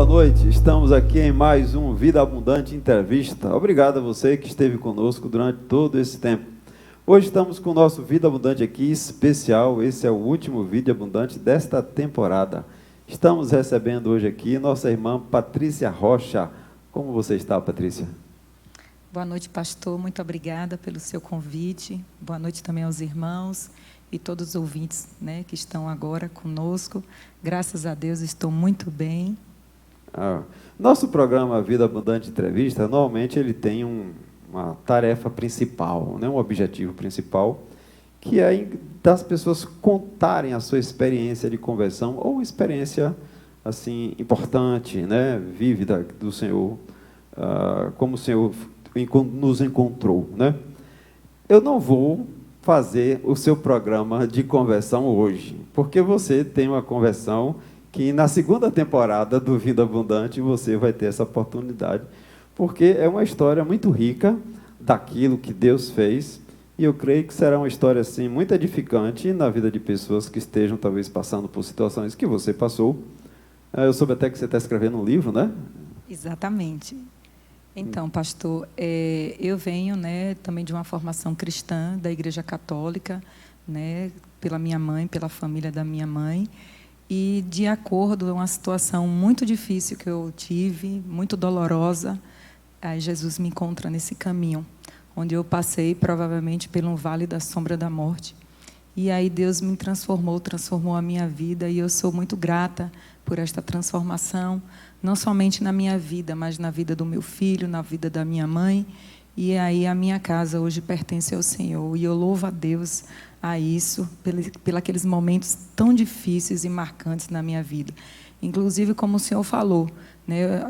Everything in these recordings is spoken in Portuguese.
boa noite. Estamos aqui em mais um Vida Abundante Entrevista. Obrigado a você que esteve conosco durante todo esse tempo. Hoje estamos com o nosso Vida Abundante aqui especial. Esse é o último Vida Abundante desta temporada. Estamos recebendo hoje aqui nossa irmã Patrícia Rocha. Como você está, Patrícia? Boa noite, pastor. Muito obrigada pelo seu convite. Boa noite também aos irmãos e todos os ouvintes, né, que estão agora conosco. Graças a Deus, estou muito bem. Nosso programa Vida Abundante Entrevista, normalmente ele tem uma tarefa principal, né, um objetivo principal, que é das pessoas contarem a sua experiência de conversão ou experiência assim importante, né, vívida do Senhor, como o Senhor nos encontrou, né? Eu não vou fazer o seu programa de conversão hoje, porque você tem uma conversão que na segunda temporada do Vida Abundante você vai ter essa oportunidade, porque é uma história muito rica daquilo que Deus fez, e eu creio que será uma história assim muito edificante na vida de pessoas que estejam talvez passando por situações que você passou. Eu soube até que você está escrevendo um livro, né? Exatamente. Então, pastor, eu venho, né, também de uma formação cristã da Igreja Católica, né, pela minha mãe, pela família da minha mãe, e de acordo com uma situação muito difícil que eu tive, muito dolorosa, aí Jesus me encontra nesse caminho, onde eu passei provavelmente pelo vale da sombra da morte. E aí Deus me transformou a minha vida, e eu sou muito grata por esta transformação, não somente na minha vida, mas na vida do meu filho, na vida da minha mãe. E aí a minha casa hoje pertence ao Senhor. E eu louvo a Deus a isso, pelos aqueles momentos tão difíceis e marcantes na minha vida. Inclusive, como o Senhor falou, né,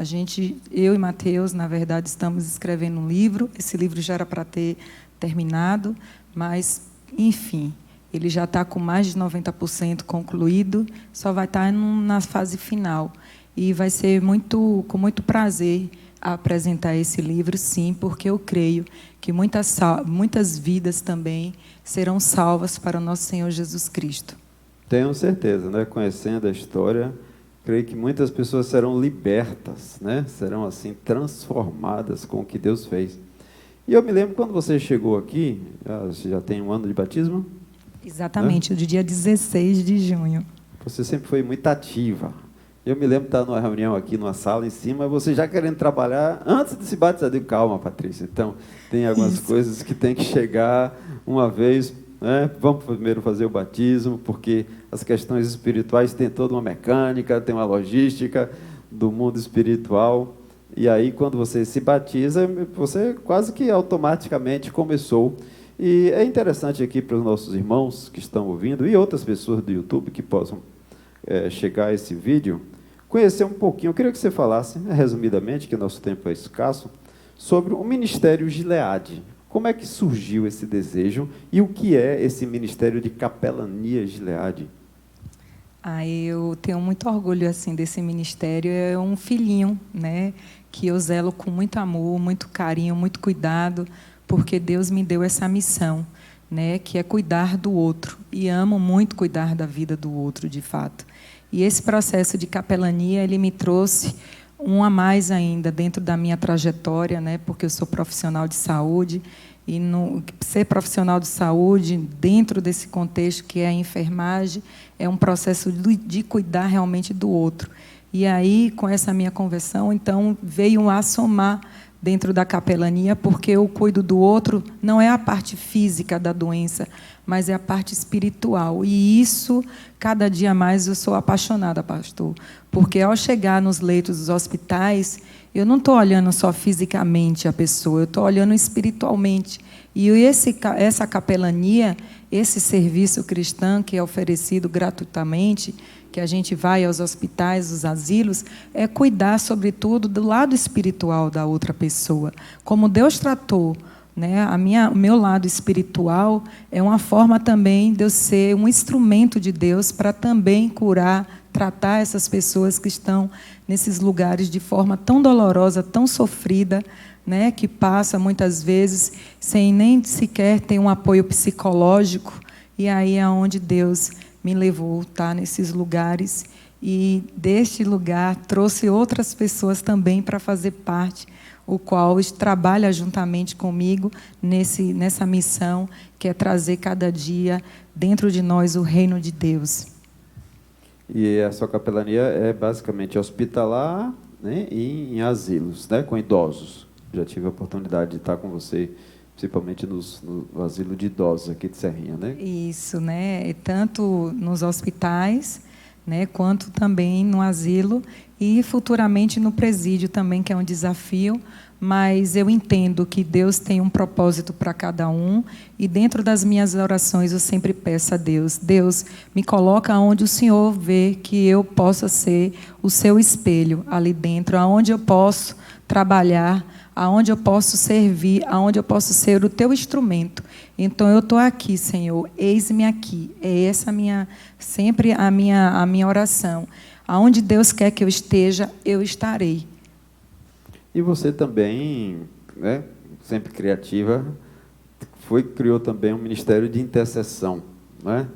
eu e Mateus, na verdade, estamos escrevendo um livro. Esse livro já era para ter terminado, mas, enfim, ele já está com mais de 90% concluído, só vai estar na fase final. E vai ser com muito prazer apresentar esse livro, sim, porque eu creio que muitas vidas também serão salvas para o nosso Senhor Jesus Cristo. Tenho certeza, né? Conhecendo a história, creio que muitas pessoas serão libertas, né? Serão assim transformadas com o que Deus fez. E eu me lembro quando você chegou aqui, você já tem um ano de batismo? Exatamente, né? Do dia 16 de junho. Você sempre foi muito ativa. Eu me lembro de estar numa reunião aqui, numa sala em cima, você já querendo trabalhar antes de se batizar. Eu digo, calma, Patrícia. Então, tem algumas coisas que tem que chegar uma vez, né? Vamos primeiro fazer o batismo, porque as questões espirituais têm toda uma mecânica, tem uma logística do mundo espiritual. E aí, quando você se batiza, você quase que automaticamente começou. E é interessante aqui para os nossos irmãos que estão ouvindo e outras pessoas do YouTube que possam chegar a esse vídeo, conhecer um pouquinho. Eu queria que você falasse, resumidamente, que nosso tempo é escasso, sobre o Ministério Gileade. Como é que surgiu esse desejo e o que é esse Ministério de Capelania Gileade? Eu tenho muito orgulho assim desse ministério. É um filhinho, né, que eu zelo com muito amor, muito carinho, muito cuidado, porque Deus me deu essa missão, né, que é cuidar do outro. E amo muito cuidar da vida do outro, de fato. E esse processo de capelania, ele me trouxe um a mais ainda dentro da minha trajetória, né, porque eu sou profissional de saúde, e ser profissional de saúde, dentro desse contexto que é a enfermagem, é um processo de cuidar realmente do outro. E aí, com essa minha conversão, então, veio a somar dentro da capelania, porque eu cuido do outro, não é a parte física da doença, mas é a parte espiritual. E isso, cada dia mais, eu sou apaixonada, pastor. Porque ao chegar nos leitos dos hospitais, eu não estou olhando só fisicamente a pessoa, eu estou olhando espiritualmente. E essa capelania, esse serviço cristão que é oferecido gratuitamente, que a gente vai aos hospitais, aos asilos, é cuidar, sobretudo, do lado espiritual da outra pessoa. Como Deus tratou, né, o meu lado espiritual é uma forma também de eu ser um instrumento de Deus para também curar, tratar essas pessoas que estão nesses lugares de forma tão dolorosa, tão sofrida, né, que passa muitas vezes sem nem sequer ter um apoio psicológico. E aí é onde Deus me levou, tá, nesses lugares. e deste lugar trouxe outras pessoas também para fazer parte, o qual trabalha juntamente comigo nessa missão, que é trazer cada dia dentro de nós o reino de Deus. E a sua capelania é basicamente hospitalar, né, e em asilos, né, com idosos. Já tive a oportunidade de estar com você, principalmente no asilo de idosos aqui de Serrinha, né? Isso, né? Tanto nos hospitais, né, quanto também no asilo e futuramente no presídio também, que é um desafio, mas eu entendo que Deus tem um propósito para cada um, e dentro das minhas orações eu sempre peço a Deus: Deus, me coloca onde o Senhor vê que eu possa ser o seu espelho ali dentro, aonde eu posso trabalhar, aonde eu posso servir, aonde eu posso ser o teu instrumento. Então eu estou aqui, Senhor, eis-me aqui. É essa sempre a minha oração. Aonde Deus quer que eu esteja, eu estarei. E você também, né, sempre criativa, criou também um ministério de intercessão, né?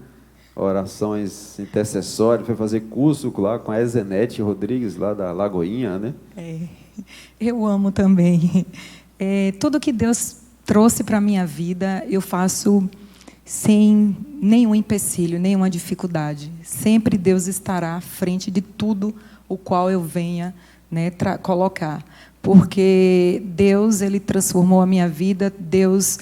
Orações intercessórias, foi fazer curso lá com a Ezenete Rodrigues, lá da Lagoinha, né? Eu amo também. Tudo que Deus trouxe para a minha vida, eu faço sem nenhum empecilho, nenhuma dificuldade. Sempre Deus estará à frente de tudo o qual eu venha, né, colocar. Porque Deus, Ele transformou a minha vida, Deus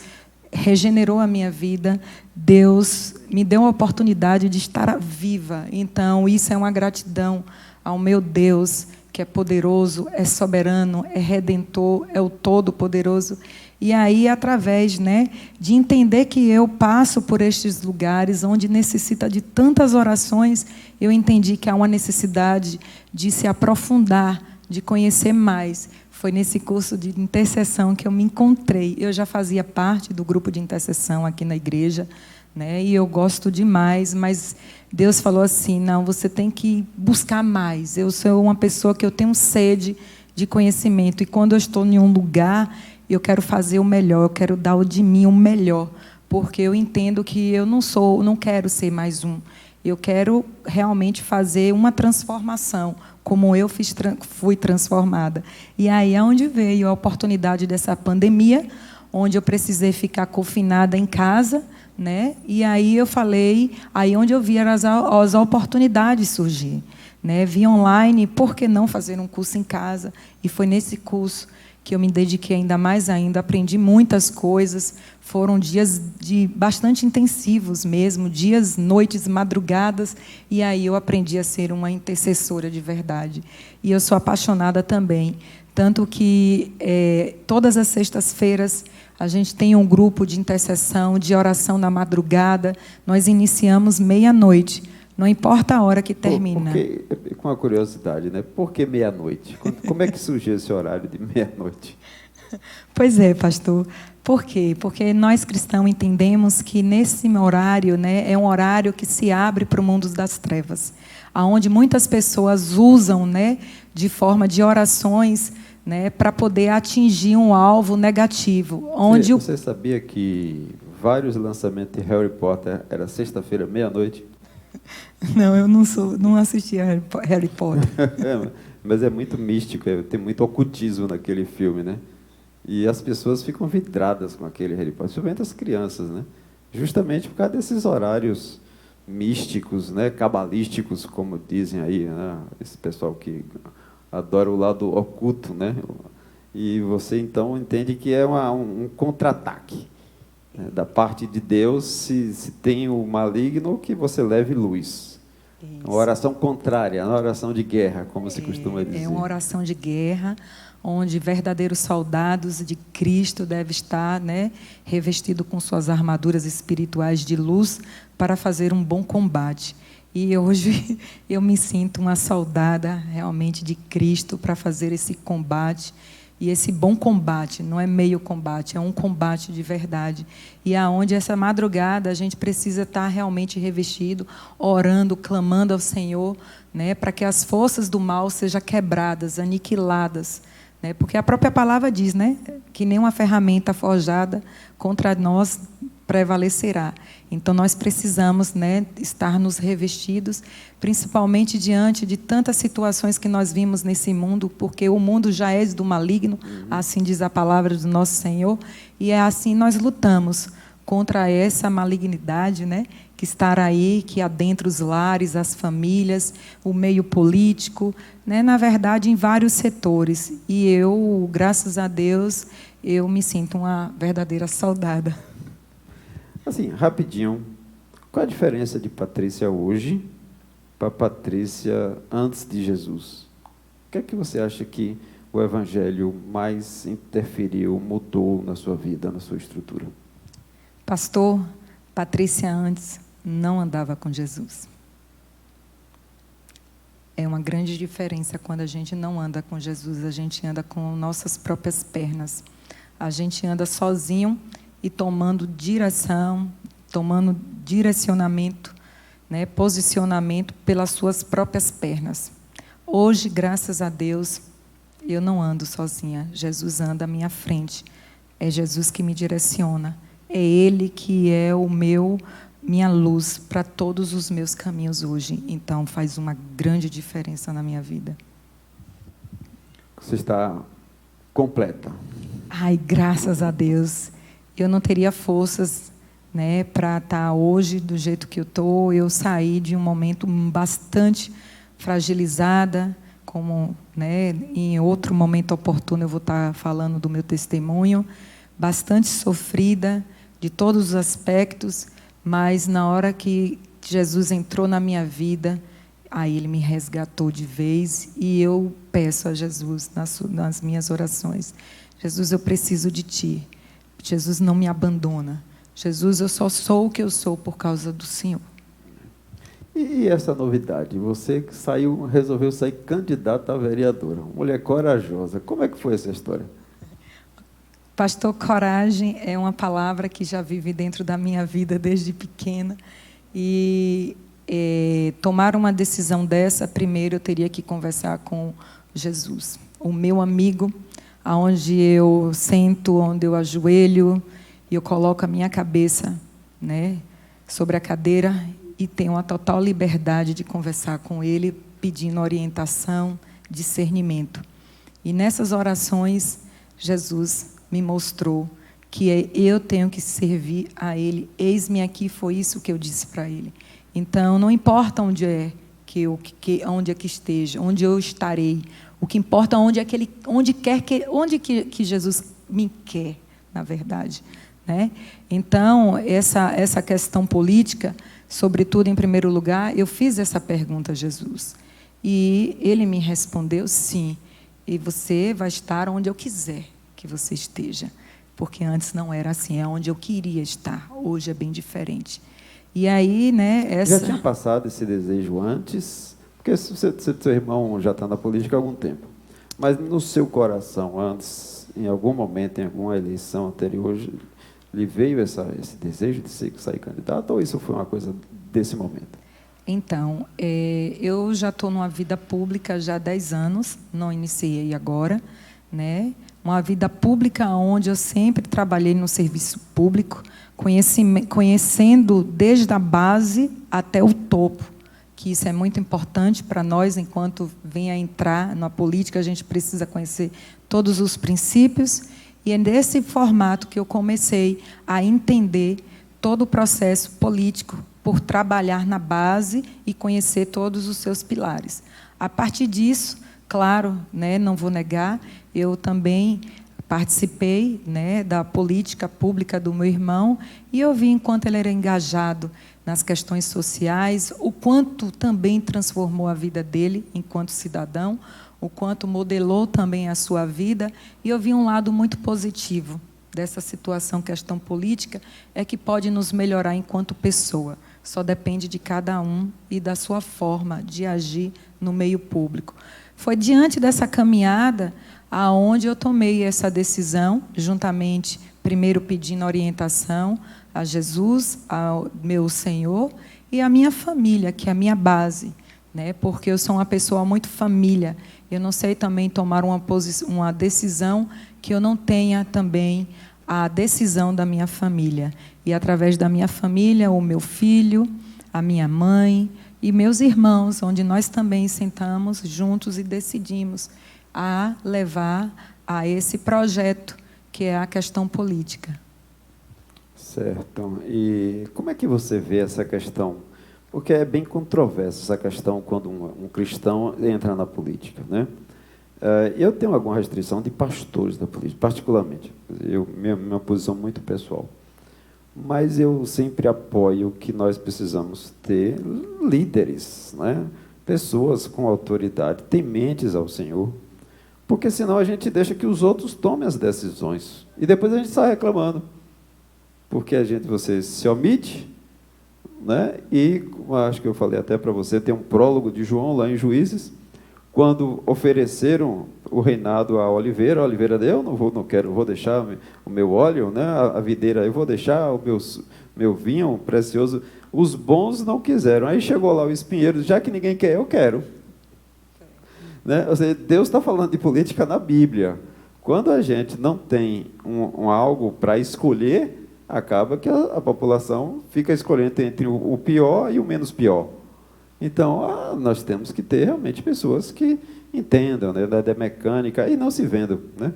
regenerou a minha vida, Deus me deu a oportunidade de estar viva. Então, isso é uma gratidão ao meu Deus, que é poderoso, é soberano, é redentor, é o todo-poderoso. E aí, através, né, de entender que eu passo por estes lugares onde necessita de tantas orações, eu entendi que há uma necessidade de se aprofundar, de conhecer mais. Foi nesse curso de intercessão que eu me encontrei. Eu já fazia parte do grupo de intercessão aqui na igreja, né, e eu gosto demais, mas Deus falou assim: não, você tem que buscar mais. Eu sou uma pessoa que eu tenho sede de conhecimento, e quando eu estou em um lugar, eu quero fazer o melhor, eu quero dar de mim o melhor, porque eu entendo que eu não quero ser mais um. Eu quero realmente fazer uma transformação, como eu fui transformada. E aí é onde veio a oportunidade dessa pandemia, onde eu precisei ficar confinada em casa, né? E aí eu falei, aí onde eu vi as oportunidades surgir, né? Vi online, por que não fazer um curso em casa? E foi nesse curso que eu me dediquei ainda, aprendi muitas coisas. Foram dias bastante intensivos mesmo, dias, noites, madrugadas, e aí eu aprendi a ser uma intercessora de verdade. E eu sou apaixonada também, tanto que todas as sextas-feiras a gente tem um grupo de intercessão, de oração na madrugada. Nós iniciamos meia-noite, não importa a hora que termina. Com uma curiosidade, né? Por que meia-noite? Como é que surgiu esse horário de meia-noite? Pois é, pastor. Por quê? Porque nós cristãos entendemos que nesse horário, né, é um horário que se abre para o mundo das trevas, aonde muitas pessoas usam, né, de forma de orações, né, para poder atingir um alvo negativo. Você sabia que vários lançamentos de Harry Potter era sexta-feira, meia-noite? Não, eu não assisti a Harry Potter. Mas é muito místico, tem muito ocultismo naquele filme, né? E as pessoas ficam vidradas com aquele Harry Potter, principalmente as crianças, né? Justamente por causa desses horários místicos, né? Cabalísticos, como dizem aí, né? Esse pessoal que adora o lado oculto, né? E você, então, entende que é um contra-ataque, né? Da parte de Deus, se tem o maligno, que você leve luz. Isso. Uma oração contrária, uma oração de guerra, como se costuma dizer. É uma oração de guerra, onde verdadeiros soldados de Cristo devem estar, né, revestidos com suas armaduras espirituais de luz para fazer um bom combate. E hoje eu me sinto uma soldada realmente de Cristo para fazer esse combate. E esse bom combate não é meio combate, é um combate de verdade. E aonde essa madrugada a gente precisa estar realmente revestido, orando, clamando ao Senhor, né, para que as forças do mal sejam quebradas, aniquiladas. Porque a própria palavra diz, né, que nenhuma ferramenta forjada contra nós prevalecerá. Então, nós precisamos, né, estar nos revestidos, principalmente diante de tantas situações que nós vimos nesse mundo, porque o mundo já é do maligno, assim diz a palavra do nosso Senhor, e é assim nós lutamos contra essa malignidade, né, que está aí, que adentra os lares, as famílias, o meio político, né, na verdade, em vários setores. E eu, graças a Deus, eu me sinto uma verdadeira soldada. Assim, rapidinho, qual a diferença de Patrícia hoje para Patrícia antes de Jesus? O que é que você acha que o Evangelho mais interferiu, mudou na sua vida, na sua estrutura? Pastor, Patrícia antes não andava com Jesus. É uma grande diferença quando a gente não anda com Jesus, a gente anda com nossas próprias pernas. A gente anda sozinho e tomando direção, tomando direcionamento, né, posicionamento pelas suas próprias pernas. Hoje, graças a Deus, eu não ando sozinha. Jesus anda à minha frente. É Jesus que me direciona. É Ele que é minha luz para todos os meus caminhos hoje. Então, faz uma grande diferença na minha vida. Você está completa. Ai, graças a Deus. Eu não teria forças, né, para estar hoje do jeito que eu estou. Eu saí de um momento bastante fragilizada, como, né, em outro momento oportuno eu vou estar falando do meu testemunho, bastante sofrida de todos os aspectos, mas na hora que Jesus entrou na minha vida, aí Ele me resgatou de vez, e eu peço a Jesus nas minhas orações: Jesus, eu preciso de Ti. Jesus, não me abandona. Jesus, eu só sou o que eu sou por causa do Senhor. E essa novidade? Você resolveu sair candidata a vereadora, uma mulher corajosa. Como é que foi essa história? Pastor, coragem é uma palavra que já vive dentro da minha vida desde pequena. E tomar uma decisão dessa, primeiro eu teria que conversar com Jesus, o meu amigo, aonde eu sento, onde eu ajoelho, e eu coloco a minha cabeça, né, sobre a cadeira, e tenho a total liberdade de conversar com ele, pedindo orientação, discernimento. E nessas orações, Jesus me mostrou que eu tenho que servir a Ele. Eis-me aqui, foi isso que eu disse para Ele. Então, não importa onde é onde é que esteja, onde eu estarei. O que importa é onde que Jesus me quer, na verdade, né? Então, essa questão política, sobretudo, em primeiro lugar, eu fiz essa pergunta a Jesus. E Ele me respondeu: sim, e você vai estar onde eu quiser que você esteja. Porque antes não era assim, é onde eu queria estar. Hoje é bem diferente. E aí, né, Já tinha passado esse desejo antes? Porque seu irmão já está na política há algum tempo. Mas no seu coração, antes, em algum momento, em alguma eleição anterior, lhe veio esse desejo de sair candidato? Ou isso foi uma coisa desse momento? Então, eu já estou numa vida pública já há 10 anos, não iniciei agora, né? Uma vida pública onde eu sempre trabalhei no serviço público, conhecendo desde a base até o topo, que isso é muito importante para nós, enquanto vem a entrar na política, a gente precisa conhecer todos os princípios, e é nesse formato que eu comecei a entender todo o processo político, por trabalhar na base e conhecer todos os seus pilares. A partir disso, claro, né, não vou negar, eu também participei, né, da política pública do meu irmão, e eu vi, enquanto ele era engajado nas questões sociais, o quanto também transformou a vida dele enquanto cidadão, o quanto modelou também a sua vida, e eu vi um lado muito positivo dessa situação, questão política, é que pode nos melhorar enquanto pessoa. Só depende de cada um e da sua forma de agir no meio público. Foi diante dessa caminhada aonde eu tomei essa decisão, juntamente, primeiro pedindo orientação a Jesus, ao meu Senhor, e à minha família, que é a minha base, né? Porque eu sou uma pessoa muito família. Eu não sei também tomar uma decisão que eu não tenha também a decisão da minha família. E, através da minha família, o meu filho, a minha mãe e meus irmãos, onde nós também sentamos juntos e decidimos a levar a esse projeto, que é a questão política. Certo. E como é que você vê essa questão? Porque é bem controversa essa questão quando um cristão entra na política, né? Eu tenho alguma restrição de pastores da política, particularmente. Minha posição muito pessoal. Mas eu sempre apoio que nós precisamos ter líderes, né? Pessoas com autoridade, tementes ao Senhor, porque senão a gente deixa que os outros tomem as decisões. E depois a gente sai reclamando. Porque você se omite, né? E, acho que eu falei até para você, tem um prólogo de João lá em Juízes, quando ofereceram o reinado a Oliveira, eu não quero, vou deixar o meu óleo, né? A videira, eu vou deixar o meu vinho precioso. Os bons não quiseram. Aí chegou lá o espinheiro, já que ninguém quer, eu quero. Né? Ou seja, Deus está falando de política na Bíblia. Quando a gente não tem algo para escolher, acaba que a população fica escolhendo entre o pior e o menos pior. Então, nós temos que ter realmente pessoas que entendam, né, da mecânica e não se vendam, né?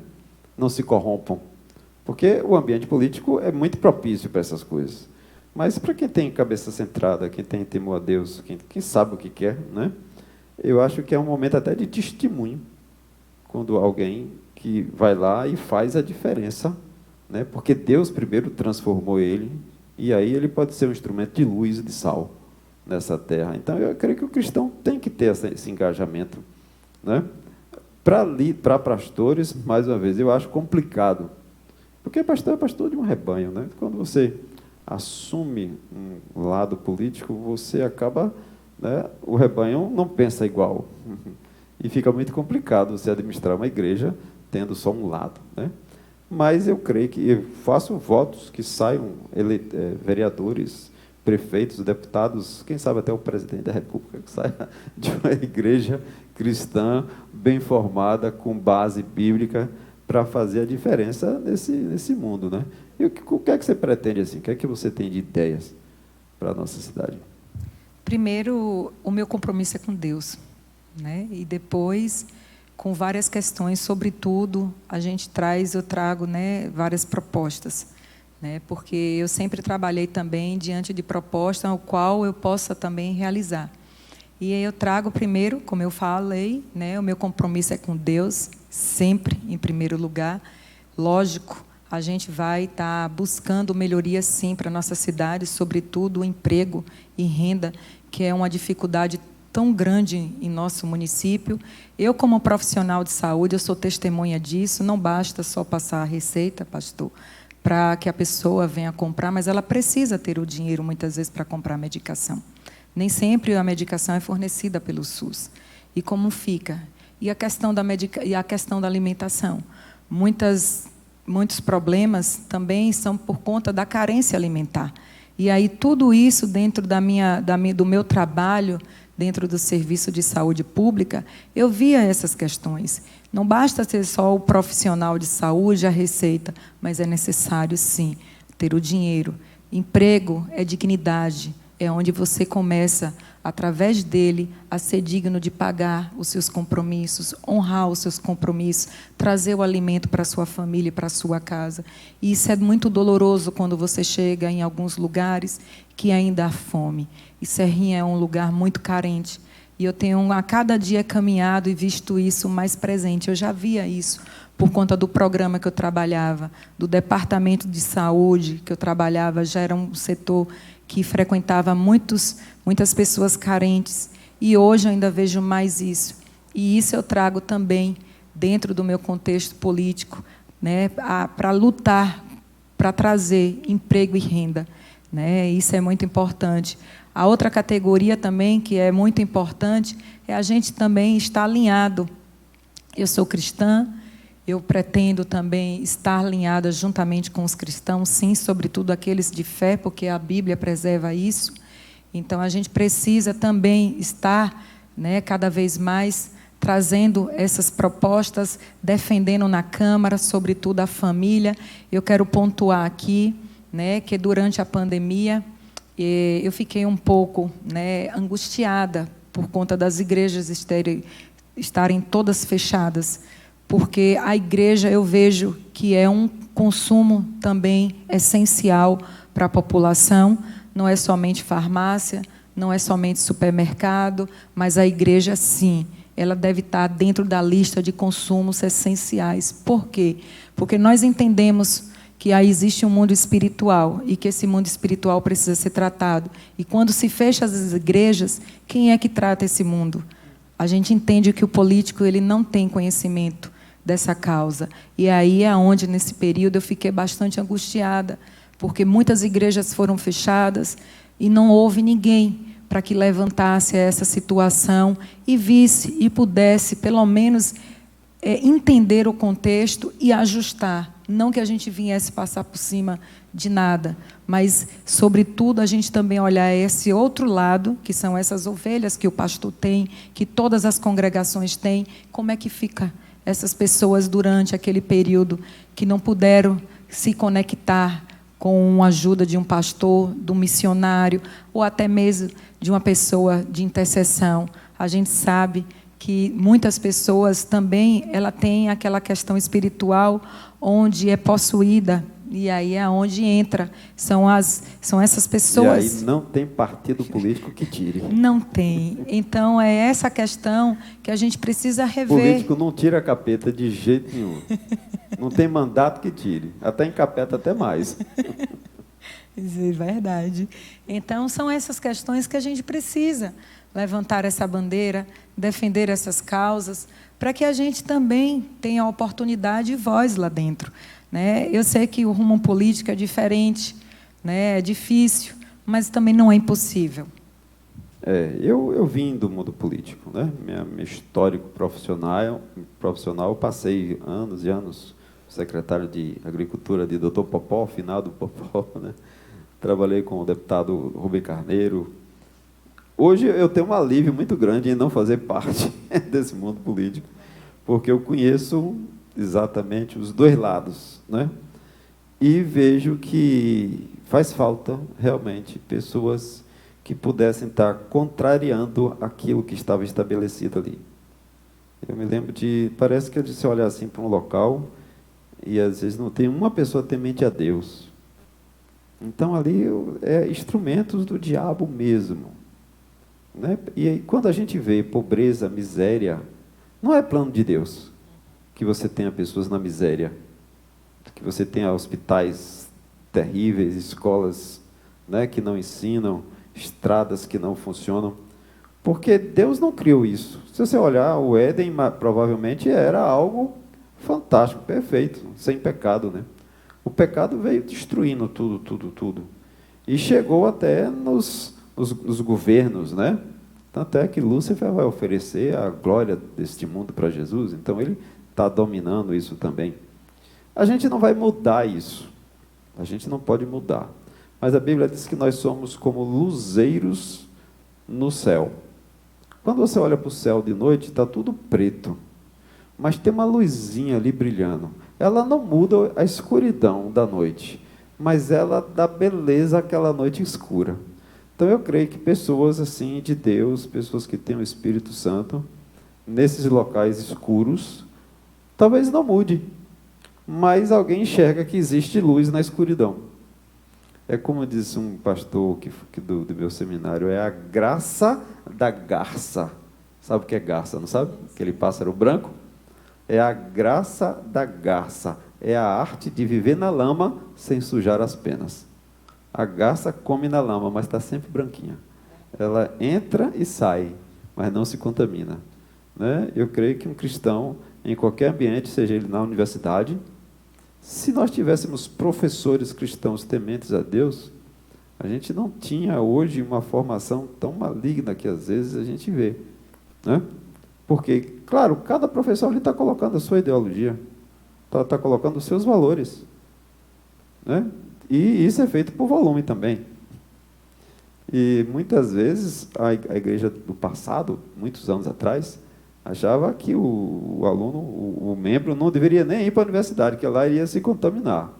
Não se corrompam. Porque o ambiente político é muito propício para essas coisas. Mas para quem tem cabeça centrada, quem tem temor a Deus, quem sabe o que quer, né? Eu acho que é um momento até de testemunho, quando alguém que vai lá e faz a diferença, né? Porque Deus primeiro transformou ele, e aí ele pode ser um instrumento de luz e de sal nessa terra. Então, eu creio que o cristão tem que ter esse engajamento, né? Para pastores, mais uma vez, eu acho complicado, porque pastor é pastor de um rebanho, né? Quando você assume um lado político, você acaba, né? O rebanho não pensa igual, e fica muito complicado você administrar uma igreja tendo só um lado, né? Mas eu creio que eu faço votos que saiam vereadores, prefeitos, deputados, quem sabe até o presidente da República, que saia de uma igreja cristã, bem formada, com base bíblica, para fazer a diferença nesse mundo, né? E o que é que você pretende, assim? O que é que você tem de ideias para a nossa cidade? Primeiro, o meu compromisso é com Deus, né? E depois, com várias questões, sobretudo, eu trago, né, várias propostas, né? Porque eu sempre trabalhei também diante de proposta, o qual eu possa também realizar. E aí eu trago primeiro, como eu falei, né, o meu compromisso é com Deus, sempre em primeiro lugar. Lógico, a gente vai estar buscando melhoria sim para a nossa cidade, sobretudo o emprego e renda, que é uma dificuldade tão grande em nosso município. Eu, como profissional de saúde, eu sou testemunha disso. Não basta só passar a receita, pastor, para que a pessoa venha comprar, mas ela precisa ter o dinheiro, muitas vezes, para comprar a medicação. Nem sempre a medicação é fornecida pelo SUS. E como fica? E a questão da alimentação? Muitos problemas também são por conta da carência alimentar. E aí tudo isso dentro do meu trabalho, dentro do serviço de saúde pública, eu via essas questões. Não basta ser só o profissional de saúde, a receita, mas é necessário, sim, ter o dinheiro. Emprego é dignidade, é onde você começa, através dele, a ser digno de pagar os seus compromissos, honrar os seus compromissos, trazer o alimento para a sua família e para a sua casa. E isso é muito doloroso quando você chega em alguns lugares que ainda há fome. E Serrinha é um lugar muito carente. E eu tenho, a cada dia, caminhado e visto isso mais presente. Eu já via isso por conta do programa que eu trabalhava, do departamento de saúde que eu trabalhava, já era um setor que frequentava muitas pessoas carentes. E hoje eu ainda vejo mais isso. E isso eu trago também dentro do meu contexto político, né, para lutar, para trazer emprego e renda, né? Isso é muito importante. A outra categoria também, que é muito importante, é a gente também estar alinhado. Eu sou cristã, eu pretendo também estar alinhada juntamente com os cristãos, sim, sobretudo aqueles de fé, porque a Bíblia preserva isso. Então, a gente precisa também estar, né, cada vez mais trazendo essas propostas, defendendo na Câmara, sobretudo a família. Eu quero pontuar aqui, né, que durante a pandemia eu fiquei um pouco, né, angustiada por conta das igrejas estarem todas fechadas, porque a igreja eu vejo que é um consumo também essencial para a população, não é somente farmácia, não é somente supermercado, mas a igreja, sim, ela deve estar dentro da lista de consumos essenciais. Por quê? Porque nós entendemos que aí existe um mundo espiritual e que esse mundo espiritual precisa ser tratado. E quando se fecha as igrejas, quem é que trata esse mundo? A gente entende que o político ele não tem conhecimento dessa causa. E aí é onde, nesse período, eu fiquei bastante angustiada, porque muitas igrejas foram fechadas e não houve ninguém para que levantasse essa situação e visse e pudesse, pelo menos, entender o contexto e ajustar. Não que a gente viesse passar por cima de nada, mas, sobretudo, a gente também olhar esse outro lado, que são essas ovelhas que o pastor tem, que todas as congregações têm, como é que fica essas pessoas durante aquele período que não puderam se conectar com a ajuda de um pastor, de um missionário, ou até mesmo de uma pessoa de intercessão. A gente sabe que muitas pessoas também ela tem aquela questão espiritual onde é possuída, e aí é onde entra, são essas pessoas. E aí não tem partido político que tire. Não tem. Então é essa questão que a gente precisa rever. Político não tira capeta de jeito nenhum. Não tem mandato que tire. Até encapeta até mais. Isso é verdade. Então são essas questões que a gente precisa levantar essa bandeira, defender essas causas, para que a gente também tenha oportunidade e voz lá dentro, né? Eu sei que o rumo político é diferente, né? É difícil, mas também não é impossível. Eu vim do mundo político, né? Meu histórico profissional, eu passei anos e anos secretário de Agricultura de Dr. Popó, finado Popó, né? Trabalhei com o deputado Rubem Carneiro. Hoje eu tenho um alívio muito grande em não fazer parte desse mundo político, porque eu conheço exatamente os dois lados, né? E vejo que faz falta realmente pessoas que pudessem estar contrariando aquilo que estava estabelecido ali. Eu me lembro parece que você olha assim para um local e às vezes não tem uma pessoa temente a Deus. Então ali é instrumentos do diabo mesmo, né? E aí, quando a gente vê pobreza, miséria, não é plano de Deus que você tenha pessoas na miséria, que você tenha hospitais terríveis, escolas, né, que não ensinam, estradas que não funcionam, porque Deus não criou isso. Se você olhar, o Éden provavelmente era algo fantástico, perfeito, sem pecado, né? O pecado veio destruindo tudo. E chegou até nos governos, né? Tanto é que Lúcifer vai oferecer a glória deste mundo para Jesus, então ele está dominando isso também. A gente não vai mudar isso, a gente não pode mudar, mas a Bíblia diz que nós somos como luzeiros no céu. Quando você olha para o céu de noite, está tudo preto, mas tem uma luzinha ali brilhando. Ela não muda a escuridão da noite, mas ela dá beleza àquela noite escura. Então eu creio que pessoas assim de Deus, pessoas que têm o Espírito Santo, nesses locais escuros, talvez não mude, mas alguém enxerga que existe luz na escuridão. É como disse um pastor do meu seminário, é a graça da garça. Sabe o que é garça, não sabe? Aquele pássaro branco? É a graça da garça. É a arte de viver na lama sem sujar as penas. A garça come na lama, mas está sempre branquinha. Ela entra e sai, mas não se contamina, né? Eu creio que um cristão, em qualquer ambiente, seja ele na universidade, se nós tivéssemos professores cristãos tementes a Deus, a gente não tinha hoje uma formação tão maligna que às vezes a gente vê, né? Porque, claro, cada professor está colocando a sua ideologia, está colocando os seus valores, né? E isso é feito por volume também. E muitas vezes a igreja do passado, muitos anos atrás, Achava que o aluno, o membro, não deveria nem ir para a universidade, que lá iria se contaminar.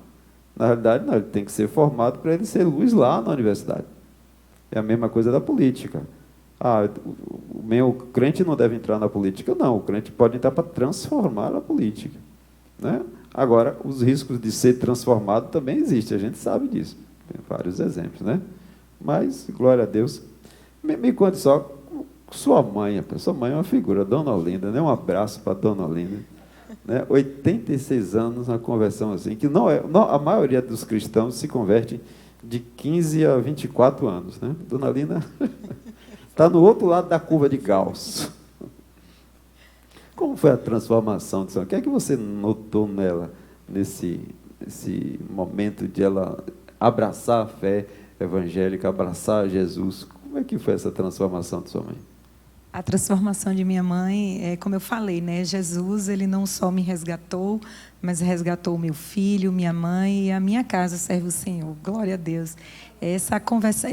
Na realidade, não, ele tem que ser formado para ele ser luz lá na universidade. É a mesma coisa da política. O crente não deve entrar na política. Não, o crente pode entrar para transformar a política, né? Agora, os riscos de ser transformado também existem, a gente sabe disso. Tem vários exemplos, né? Mas, glória a Deus. Me conte só, sua mãe é uma figura, Dona Olinda, né? Um abraço para Dona Olinda. Né? 86 anos, uma conversão assim, que a maioria dos cristãos se converte de 15 a 24 anos. Né? Dona Olinda está no outro lado da curva de Gauss. Como foi a transformação de São? O que é que você notou nela, nesse momento de ela abraçar a fé evangélica, abraçar Jesus? Como é que foi essa transformação de sua mãe? A transformação de minha mãe, como eu falei, né? Jesus, ele não só me resgatou, mas resgatou o meu filho, minha mãe e a minha casa serve o Senhor. Glória a Deus. Essa conversa,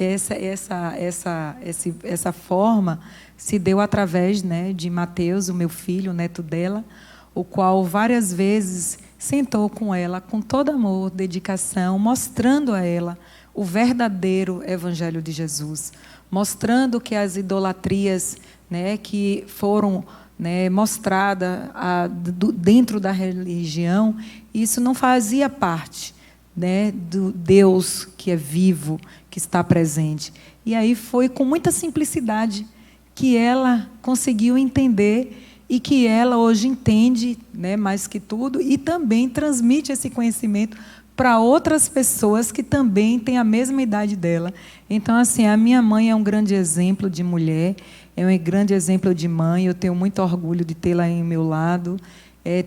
essa forma se deu através, né, de Mateus, o meu filho, o neto dela, o qual várias vezes sentou com ela com todo amor, dedicação, mostrando a ela o verdadeiro evangelho de Jesus, mostrando que as idolatrias, né, que foram, né, mostradas dentro da religião, isso não fazia parte, né, do Deus que é vivo, que está presente. E aí foi com muita simplicidade que ela conseguiu entender e que ela hoje entende, né, mais que tudo, e também transmite esse conhecimento para outras pessoas que também têm a mesma idade dela. Então, assim, a minha mãe é um grande exemplo de mulher, é um grande exemplo de mãe, eu tenho muito orgulho de tê-la em meu lado.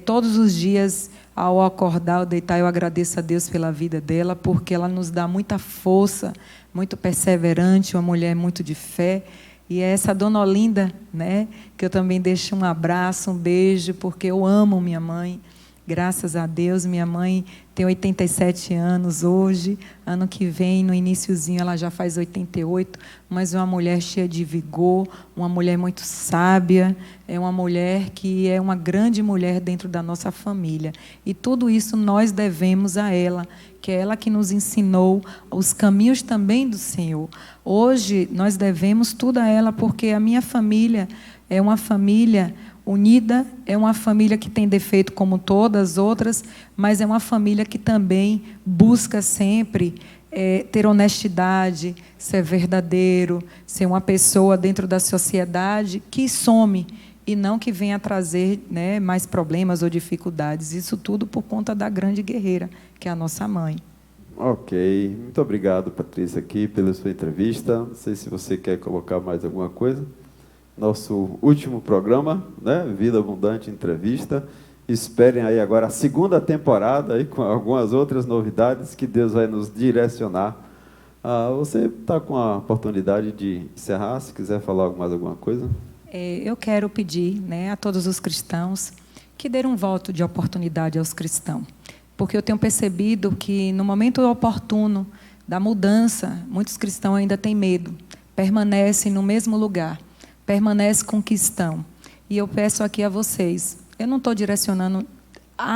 Todos os dias, ao acordar, ao deitar, eu agradeço a Deus pela vida dela, porque ela nos dá muita força, muito perseverante, uma mulher muito de fé. E é essa Dona Olinda, né, que eu também deixo um abraço, um beijo, porque eu amo minha mãe. Graças a Deus, minha mãe tem 87 anos hoje. Ano que vem, no iniciozinho, ela já faz 88, mas é uma mulher cheia de vigor, uma mulher muito sábia, é uma mulher que é uma grande mulher dentro da nossa família. E tudo isso nós devemos a ela, que é ela que nos ensinou os caminhos também do Senhor. Hoje, nós devemos tudo a ela, porque a minha família é uma família unida, é uma família que tem defeito como todas as outras, mas é uma família que também busca sempre ter honestidade, ser verdadeiro, ser uma pessoa dentro da sociedade que some e não que venha trazer, né, mais problemas ou dificuldades. Isso tudo por conta da grande guerreira, que é a nossa mãe. Ok. Muito obrigado, Patrícia, aqui pela sua entrevista. Não sei se você quer colocar mais alguma coisa. Nosso último programa, né? Vida Abundante Entrevista. Esperem aí agora a segunda temporada, aí, com algumas outras novidades que Deus vai nos direcionar. Você está com a oportunidade de encerrar, se quiser falar mais alguma coisa. Eu quero pedir, né, a todos os cristãos que dêem um voto de oportunidade aos cristãos, porque eu tenho percebido que no momento oportuno da mudança, muitos cristãos ainda têm medo, permanecem no mesmo lugar, permanecem com o que estão. E eu peço aqui a vocês, eu não estou direcionando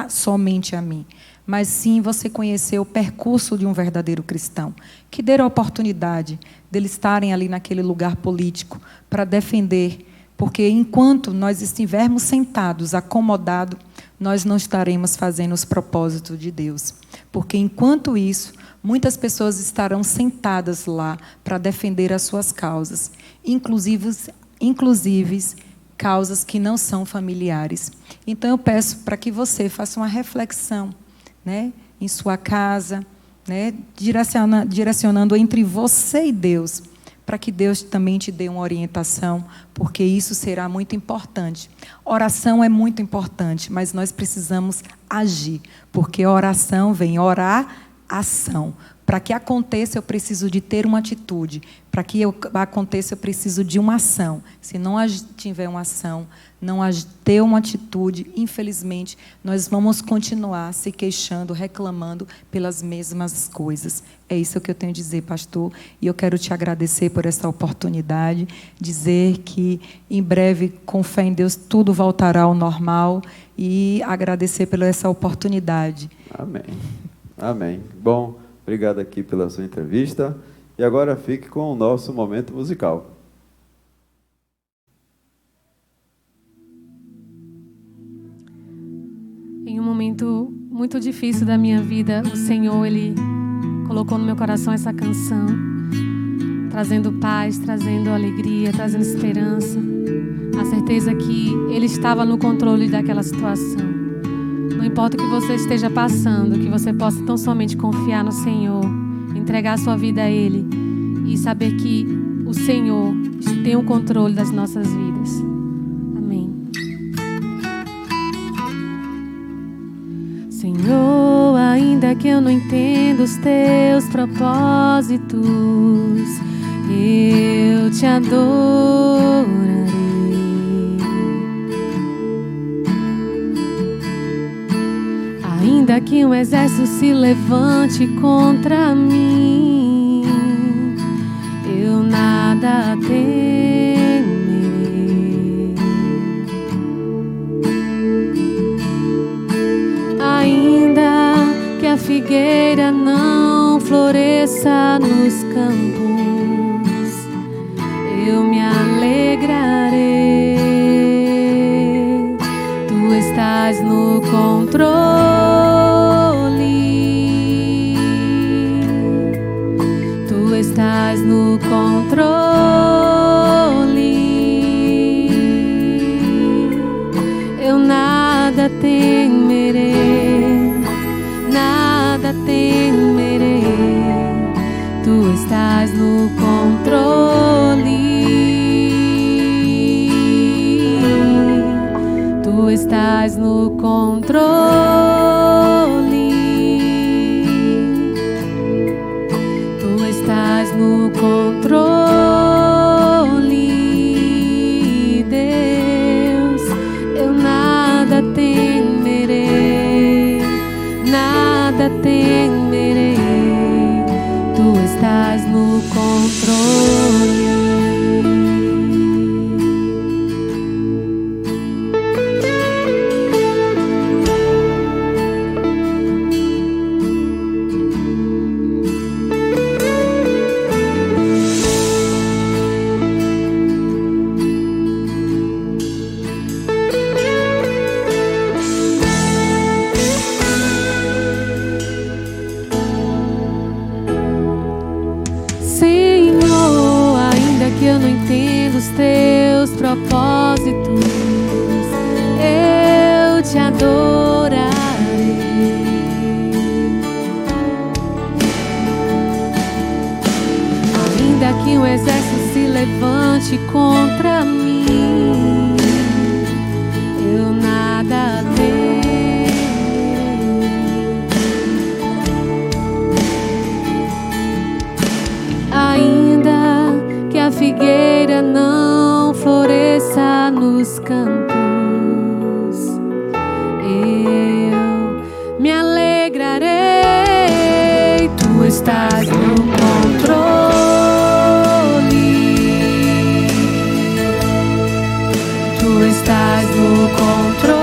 somente a mim, mas sim você conhecer o percurso de um verdadeiro cristão, que dê a oportunidade deles estarem ali naquele lugar político para defender, porque enquanto nós estivermos sentados, acomodados, nós não estaremos fazendo os propósitos de Deus. Porque enquanto isso, muitas pessoas estarão sentadas lá para defender as suas causas, inclusive causas que não são familiares. Então eu peço para que você faça uma reflexão, né, em sua casa, né, direcionando entre você e Deus, para que Deus também te dê uma orientação, porque isso será muito importante. Oração é muito importante, mas nós precisamos agir, porque oração vem orar, ação. Para que aconteça, eu preciso de ter uma atitude. Para que aconteça, eu preciso de uma ação. Se não tiver uma ação, não ter uma atitude, infelizmente, nós vamos continuar se queixando, reclamando pelas mesmas coisas. É isso que eu tenho a dizer, pastor. E eu quero te agradecer por essa oportunidade, dizer que em breve, com fé em Deus, tudo voltará ao normal e agradecer pela essa oportunidade. Amém. Amém. Bom, obrigado aqui pela sua entrevista. E agora fique com o nosso momento musical. Em um momento muito difícil da minha vida, o Senhor, Ele colocou no meu coração essa canção, trazendo paz, trazendo alegria, trazendo esperança, a certeza que Ele estava no controle daquela situação. Não importa o que você esteja passando, que você possa tão somente confiar no Senhor, entregar a sua vida a Ele e saber que o Senhor tem o controle das nossas vidas. Amém. Senhor, ainda que eu não entenda os teus propósitos, eu te adorarei. Ainda que um exército se levante contra mim, eu nada temerei. Ainda que a figueira não floresça nos campos, eu me alegrarei. Tu estás no controle. Estás no controle. Eu nada temerei, nada temerei. Tu estás no controle. Tu estás no controle. No controle, Deus, eu nada temerei, nada temerei. Tu estás no controle. Teus propósitos, eu te adorarei. Ainda que um exército se levante contra mim, eu nada temerei. Ainda que a figueira não floresça nos campos, eu me alegrarei. Tu estás no controle. Tu estás no controle.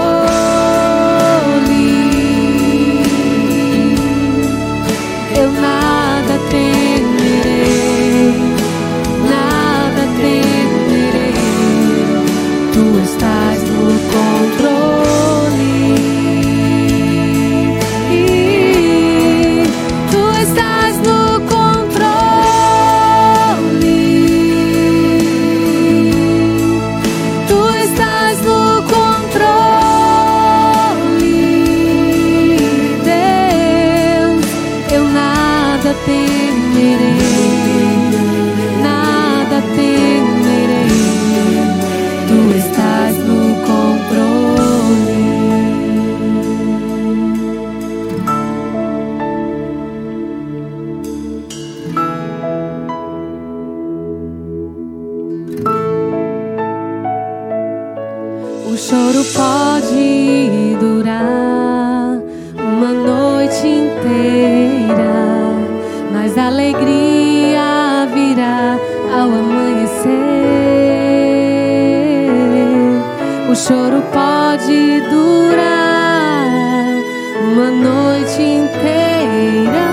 Eu nada temerei, nada temerei. Tu estás no controle. Tu estás no controle. Tu estás no controle. O choro pode durar uma noite inteira, mas a alegria virá ao amanhecer. O choro pode durar uma noite inteira,